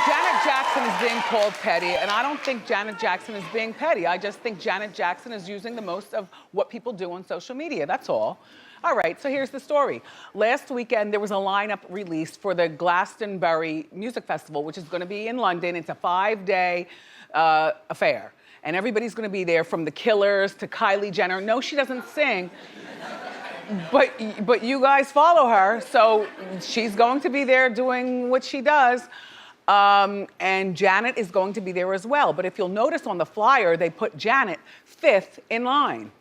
Janet Jackson is being called petty, and I don't think Janet Jackson is being petty. I just think Janet Jackson is using the most of what people do on social media, that's all. All right, so here's the story. Last weekend, there was a lineup released for the Glastonbury Music Festival, which is gonna be in London. It's a 5-day affair. And everybody's gonna be there, from the Killers to Kylie Jenner. No, she doesn't sing, but you guys follow her, so she's going to be there doing what she does. And Janet is going to be there as well. But if you'll notice on the flyer, they put Janet 5th in line.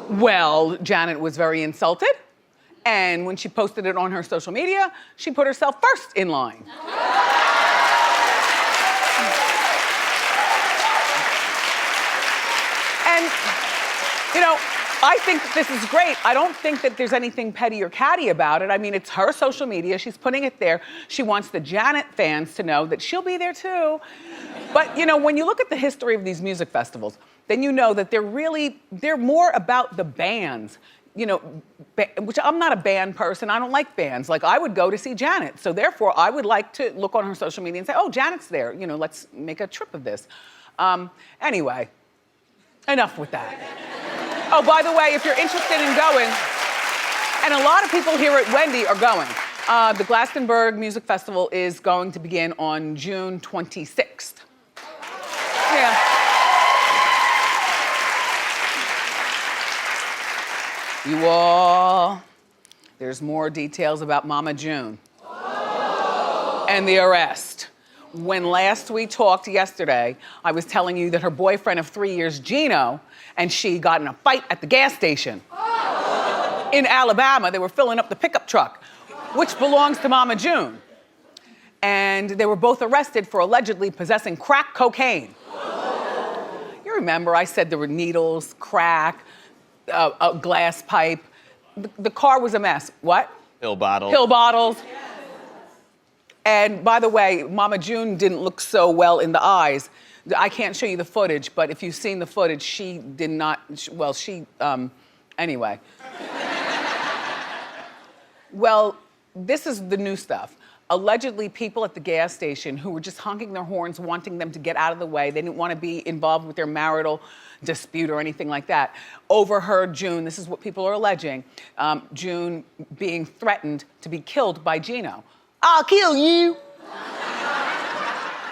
Well, Janet was very insulted. And when she posted it on her social media, she put herself 1st in line. And, you know, I think this is great. I don't think that there's anything petty or catty about it. I mean, it's her social media. She's putting it there. She wants the Janet fans to know that she'll be there too. But, you know, when you look at the history of these music festivals, then you know that they're more about the bands. You know, which I'm not a band person. I don't like bands. Like, I would go to see Janet. So therefore, I would like to look on her social media and say, oh, Janet's there. You know, let's make a trip of this. Anyway, enough with that. Oh, by the way, if you're interested in going, and a lot of people here at Wendy are going, the Glastonbury Music Festival is going to begin on June 26th. Yeah. You all, there's more details about Mama June and the arrest. When last we talked yesterday, I was telling you that her boyfriend of 3 years, Gino, and she got in a fight at the gas station. In Alabama, they were filling up the pickup truck, which belongs to Mama June. And they were both arrested for allegedly possessing crack cocaine. You remember I said there were needles, crack, a glass pipe. The car was a mess. What? Pill bottles. Pill bottles. And by the way, Mama June didn't look so well in the eyes. I can't show you the footage, but if you've seen the footage, she did not, anyway. Well, this is the new stuff. Allegedly, people at the gas station who were just honking their horns, wanting them to get out of the way. They didn't want to be involved with their marital dispute or anything like that. Overheard June, this is what people are alleging, June being threatened to be killed by Gino. I'll kill you.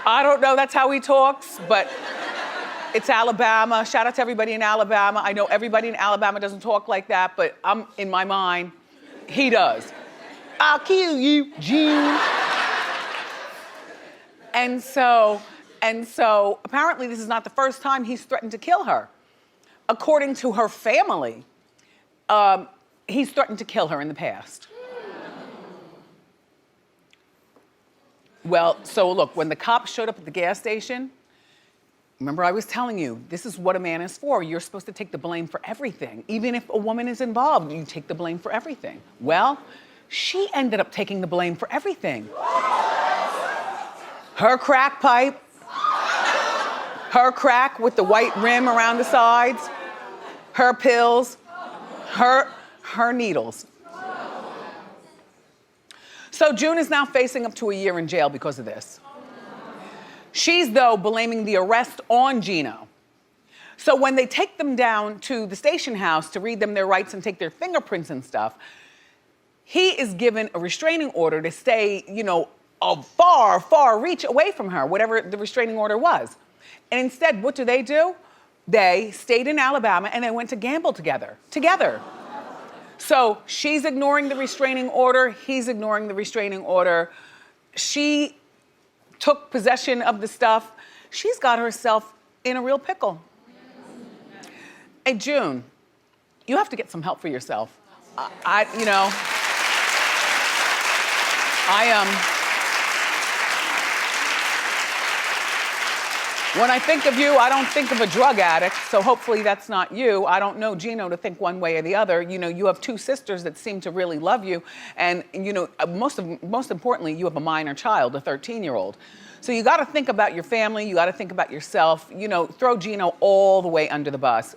I don't know, that's how he talks, but it's Alabama. Shout out to everybody in Alabama. I know everybody in Alabama doesn't talk like that, but in my mind, he does. I'll kill you, June. And so apparently this is not the first time he's threatened to kill her. According to her family, he's threatened to kill her in the past. Well, so look, when the cops showed up at the gas station, remember I was telling you, this is what a man is for. You're supposed to take the blame for everything. Even if a woman is involved, you take the blame for everything. Well, she ended up taking the blame for everything. Her crack pipe, her crack with the white rim around the sides, her pills, her needles. So June is now facing up to a year in jail because of this. She's, though, blaming the arrest on Gino. So when they take them down to the station house to read them their rights and take their fingerprints and stuff, he is given a restraining order to stay, you know, a far, far reach away from her, whatever the restraining order was. And instead, what do? They stayed in Alabama and they went to gamble together. So she's ignoring the restraining order, he's ignoring the restraining order. She took possession of the stuff. She's got herself in a real pickle. Hey, June, you have to get some help for yourself. When I think of you, I don't think of a drug addict, so hopefully that's not you. I don't know Gino to think one way or the other. You know, you have two sisters that seem to really love you, and you know, most importantly, you have a minor child, a 13-year-old. So you gotta think about your family, you gotta think about yourself. You know, throw Gino all the way under the bus.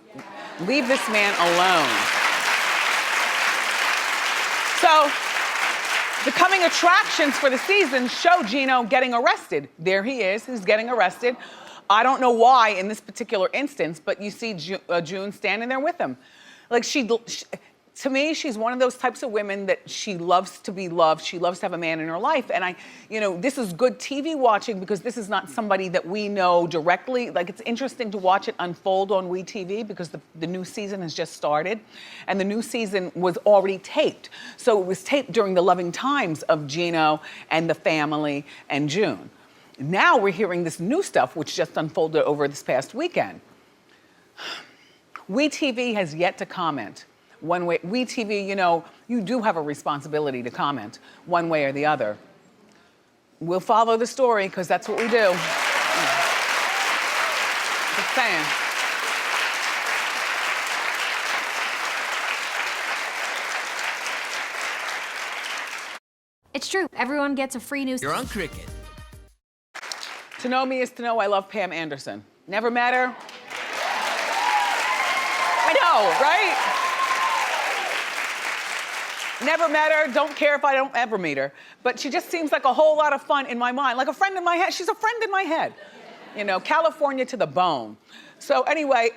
Leave this man alone. So, The coming attractions for the season show Gino getting arrested. There he is, he's getting arrested. I don't know why in this particular instance, but you see June standing there with him. Like to me, she's one of those types of women that she loves to be loved. She loves to have a man in her life. And this is good TV watching because this is not somebody that we know directly. Like, it's interesting to watch it unfold on WeTV because the new season has just started. And the new season was already taped. So it was taped during the loving times of Gino and the family and June. Now we're hearing this new stuff, which just unfolded over this past weekend. WeTV has yet to comment. One way, WeTV, you do have a responsibility to comment one way or the other. We'll follow the story because that's what we do. Just saying. It's true. Everyone gets a free news. You're on Cricket. To know me is to know I love Pam Anderson. Never met her. I know, right? Never met her, don't care if I don't ever meet her. But she just seems like a whole lot of fun in my mind, like a friend in my head. She's a friend in my head. California to the bone. So anyway,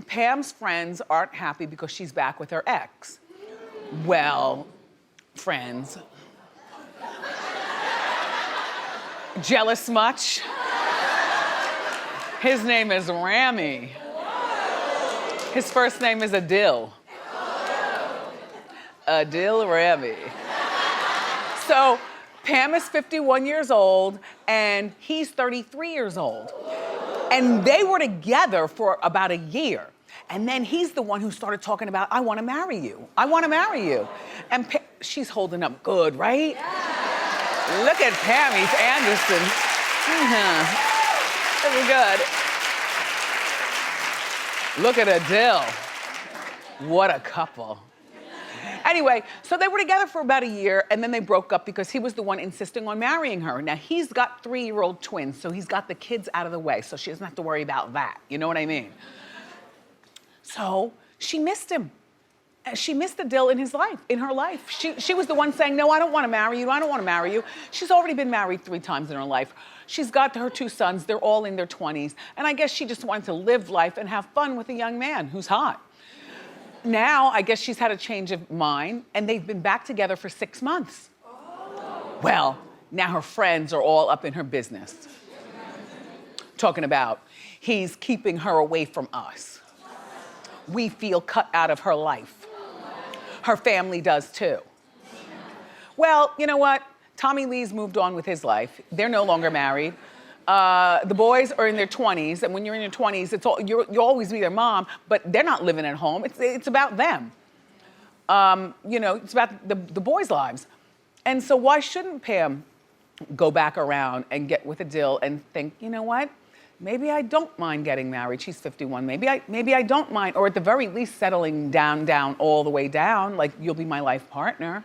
Pam's friends aren't happy because she's back with her ex. Well, friends. Jealous much? His name is Rami. His first name is Adil. Adil Rami. So Pam is 51 years old and he's 33 years old. And they were together for about a year. And then he's the one who started talking about, I want to marry you. I want to marry you. And she's holding up good, right? Yeah. Look at Pammy Anderson. Very good. Look at Adil. What a couple. Anyway, so they were together for about a year and then they broke up because he was the one insisting on marrying her. Now, he's got 3-year-old twins, so he's got the kids out of the way, so she doesn't have to worry about that. You know what I mean? So she missed him. She missed Adil in her life. She was the one saying, no, I don't want to marry you. I don't want to marry you. She's already been married 3 times in her life. She's got her 2 sons. They're all in their 20s. And I guess she just wanted to live life and have fun with a young man who's hot. Now, I guess she's had a change of mind, and they've been back together for 6 months. Oh. Well, now her friends are all up in her business. Talking about, he's keeping her away from us. We feel cut out of her life. Her family does too. Well, you know what? Tommy Lee's moved on with his life. They're no longer married. The boys are in their 20s, and when you're in your 20s, you'll always be their mom, but they're not living at home. It's about them. It's about the boys' lives. And so why shouldn't Pam go back around and get with Adil and think, you know what? Maybe I don't mind getting married. She's 51. Maybe I don't mind, or at the very least settling down, all the way down, like you'll be my life partner.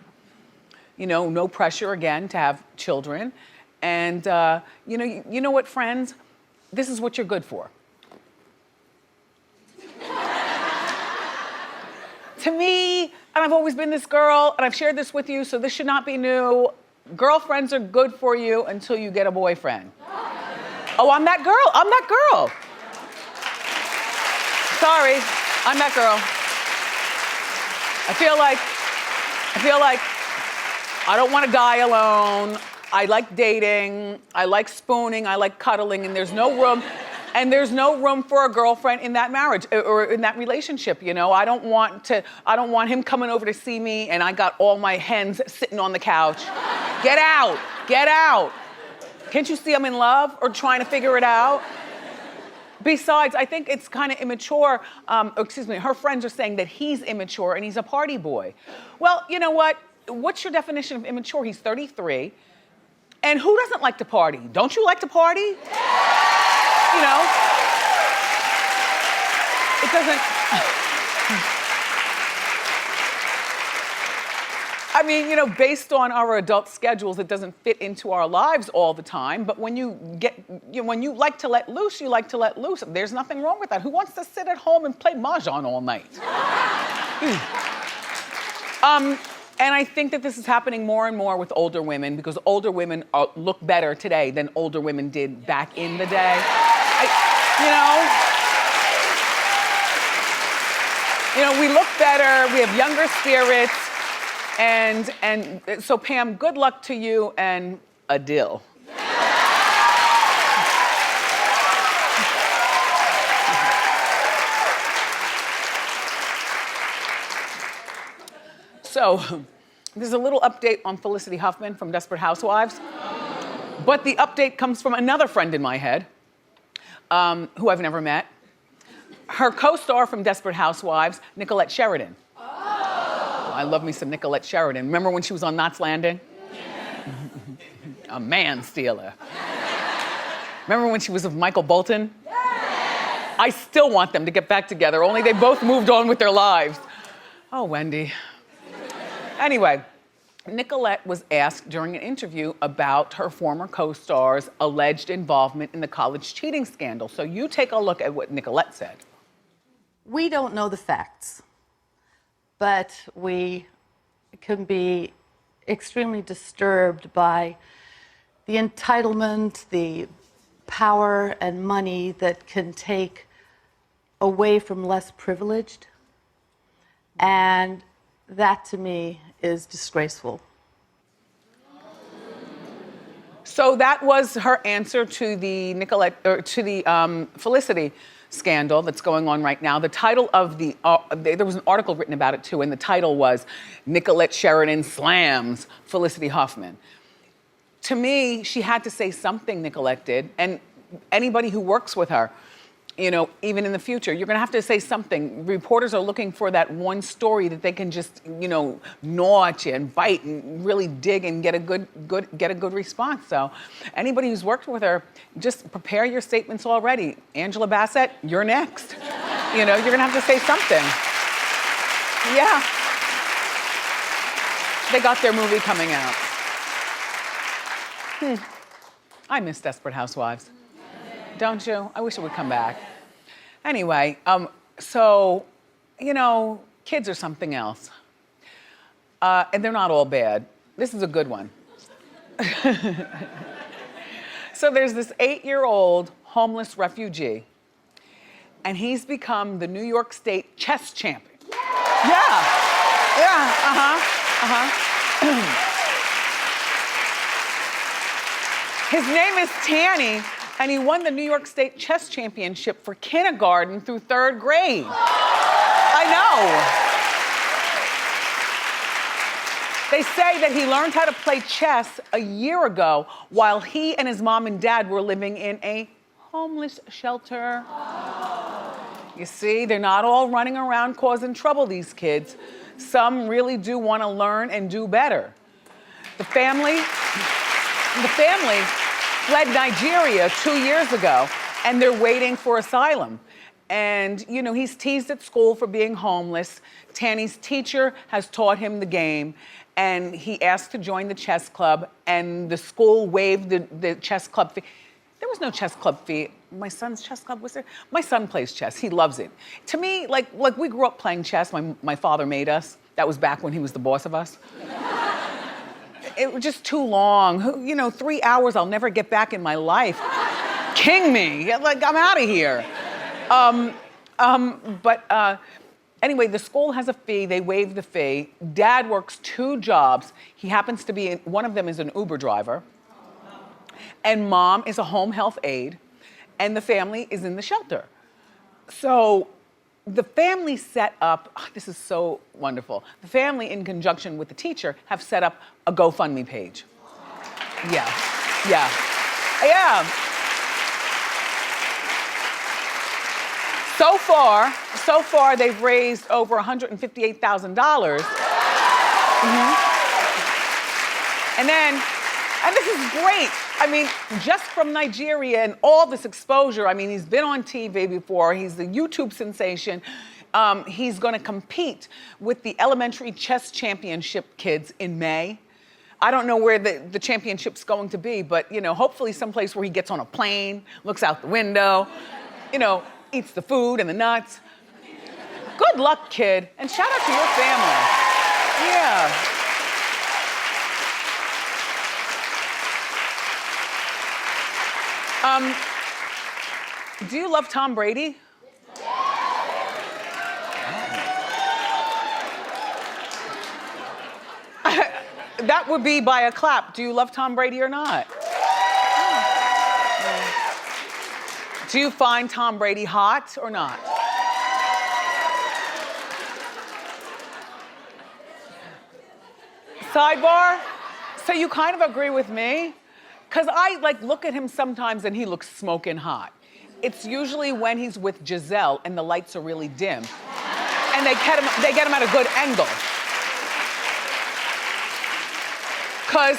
No pressure again to have children. And you know what, friends? This is what you're good for. To me, and I've always been this girl, and I've shared this with you, so this should not be new. Girlfriends are good for you until you get a boyfriend. Oh, I'm that girl. I'm that girl. Sorry, I'm that girl. I feel like I don't want to die alone. I like dating, I like spooning, I like cuddling, and there's no room for a girlfriend in that marriage or in that relationship, I don't want him coming over to see me and I got all my hens sitting on the couch. Get out, get out. Can't you see I'm in love or trying to figure it out? Besides, I think it's kind of immature. Her friends are saying that he's immature and he's a party boy. Well, you know what? What's your definition of immature? He's 33. And who doesn't like to party? Don't you like to party? It doesn't... based on our adult schedules, it doesn't fit into our lives all the time. But when you like to let loose, you like to let loose. There's nothing wrong with that. Who wants to sit at home and play mahjong all night? And I think that this is happening more and more with older women because older women look better today than older women did back in the day. We look better, we have younger spirits, and so Pam, good luck to you and Adil. So, there's a little update on Felicity Huffman from Desperate Housewives. But the update comes from another friend in my head, who I've never met. Her co-star from Desperate Housewives, Nicolette Sheridan. Oh, I love me some Nicolette Sheridan. Remember when she was on Knots Landing? A man stealer. Remember when she was with Michael Bolton? I still want them to get back together, only they both moved on with their lives. Oh, Wendy. Anyway, Nicolette was asked during an interview about her former co-star's alleged involvement in the college cheating scandal. So you take a look at what Nicolette said. We don't know the facts, but we can be extremely disturbed by the entitlement, the power and money that can take away from less privileged. And that, to me, is disgraceful. So that was her answer to the Felicity scandal that's going on right now. The title of there was an article written about it too, and the title was Nicolette Sheridan slams Felicity Huffman. To me, she had to say something, Nicolette did, and anybody who works with her, even in the future, you're gonna have to say something. Reporters are looking for that one story that they can just, gnaw at you and bite and really dig and get a good response. So anybody who's worked with her, just prepare your statements already. Angela Bassett, you're next. You're gonna have to say something. Yeah. They got their movie coming out. I miss Desperate Housewives. Don't you? I wish it would come back. Anyway, so, kids are something else. And they're not all bad. This is a good one. So there's this 8-year-old homeless refugee, and he's become the New York State chess champion. Yeah, His name is Tanny, and he won the New York State Chess Championship for kindergarten through 3rd grade. I know. They say that he learned how to play chess a year ago while he and his mom and dad were living in a homeless shelter. You see, they're not all running around causing trouble, these kids. Some really do want to learn and do better. The family fled Nigeria 2 years ago, and they're waiting for asylum. And, he's teased at school for being homeless. Tanny's teacher has taught him the game, and he asked to join the chess club, and the school waived the chess club fee. There was no chess club fee. My son's chess club was there. My son plays chess. He loves it. To me, like we grew up playing chess. My father made us. That was back when he was the boss of us. It was just too long. 3 hours I'll never get back in my life. King me. Like, I'm out of here. Anyway, the school has a fee. They waived the fee. Dad works 2 jobs. He happens to be, one of them is an Uber driver. And mom is a home health aide. And the family is in the shelter. So the family set up, this is so wonderful. The family, in conjunction with the teacher, have set up a GoFundMe page. Yeah. So far, they've raised over $158,000. And this is great. I mean, just from Nigeria and all this exposure, he's been on TV before, he's the YouTube sensation. He's gonna compete with the elementary chess championship kids in May. I don't know where the championship's going to be, but hopefully someplace where he gets on a plane, looks out the window, eats the food and the nuts. Good luck, kid, and shout out to your family. Yeah. Do you love Tom Brady? That would be by a clap. Do you love Tom Brady or not? Do you find Tom Brady hot or not? Sidebar, so you kind of agree with me? Because I look at him sometimes and he looks smoking hot. It's usually when he's with Giselle and the lights are really dim. And they get him at a good angle. Because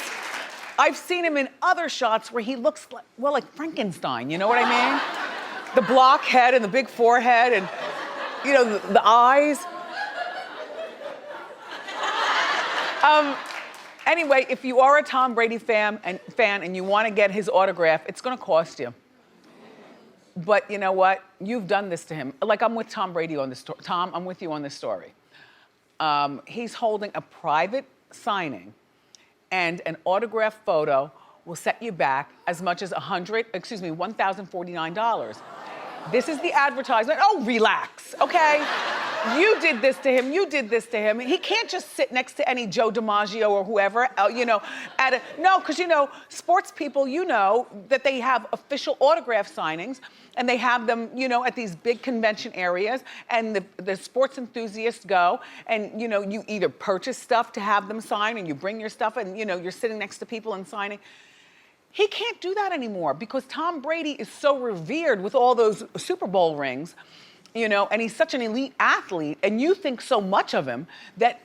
I've seen him in other shots where he looks like Frankenstein, you know what I mean? The block head and the big forehead and, the eyes. Anyway, if you are a Tom Brady fan and you want to get his autograph, it's going to cost you. But you know what? You've done this to him. Like, I'm with Tom Brady on this story. Tom, I'm with you on this story. He's holding a private signing, and an autograph photo will set you back as much as $1,049. This is the advertisement. Oh, relax, okay? You did this to him. You did this to him. He can't just sit next to any Joe DiMaggio or whoever, no, because sports people, that they have official autograph signings, and they have them, at these big convention areas, and the sports enthusiasts go, and you either purchase stuff to have them sign, and you bring your stuff, and you're sitting next to people and signing. He can't do that anymore because Tom Brady is so revered with all those Super Bowl rings, and he's such an elite athlete, and you think so much of him that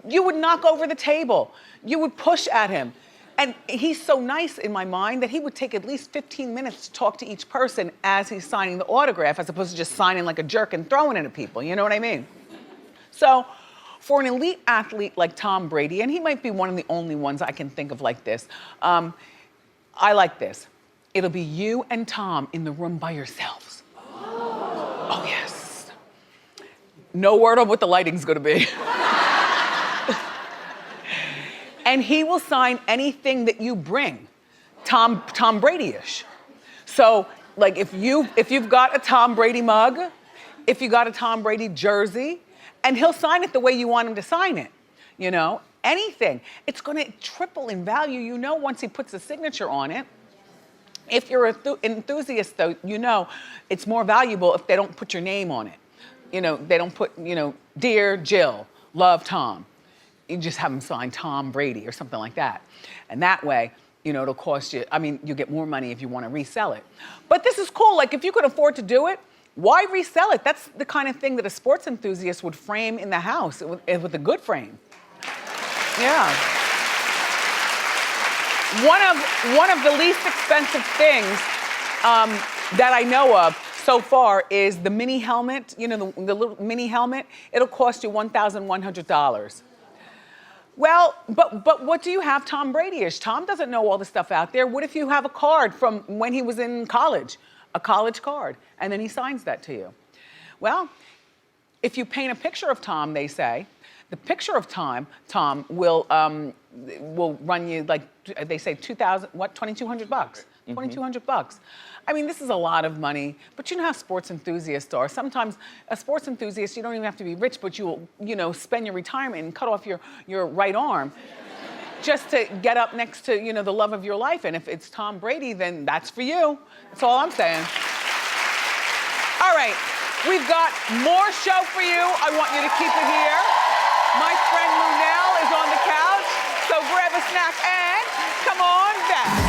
you would knock over the table. You would push at him. And he's so nice in my mind that he would take at least 15 minutes to talk to each person as he's signing the autograph, as opposed to just signing like a jerk and throwing it at people, you know what I mean? So, for an elite athlete like Tom Brady, and he might be one of the only ones I can think of like this, I like this. It'll be you and Tom in the room by yourselves. Oh, yes. No word on what the lighting's gonna be. And he will sign anything that you bring, Tom Brady-ish. So, like if you've got a Tom Brady mug, if you got a Tom Brady jersey, and he'll sign it the way you want him to sign it, anything. It's gonna triple in value, once he puts a signature on it. If you're an enthusiast, though, it's more valuable if they don't put your name on it. They don't put, Dear Jill, love Tom. You just have them sign Tom Brady or something like that. And that way, it'll cost you, you get more money if you want to resell it. But this is cool. Like, if you could afford to do it, why resell it? That's the kind of thing that a sports enthusiast would frame in the house with a good frame. Yeah. One of the least expensive things that I know of so far is the mini helmet. The little mini helmet. It'll cost you $1,100. Well, but what do you have Tom Brady-ish? Tom doesn't know all the stuff out there. What if you have a card from when he was in college, a college card, and then he signs that to you? Well, if you paint a picture of Tom, they say, the picture of Tom will run you, like, they say $2,200 bucks. $2,200. This is a lot of money, but you know how sports enthusiasts are. Sometimes a sports enthusiast, you don't even have to be rich, but you'll, spend your retirement and cut off your right arm just to get up next to, the love of your life. And if it's Tom Brady, then that's for you. That's all I'm saying. All right, we've got more show for you. I want you to keep it here. My friend Lunel is on the couch, so grab a snack and come on back.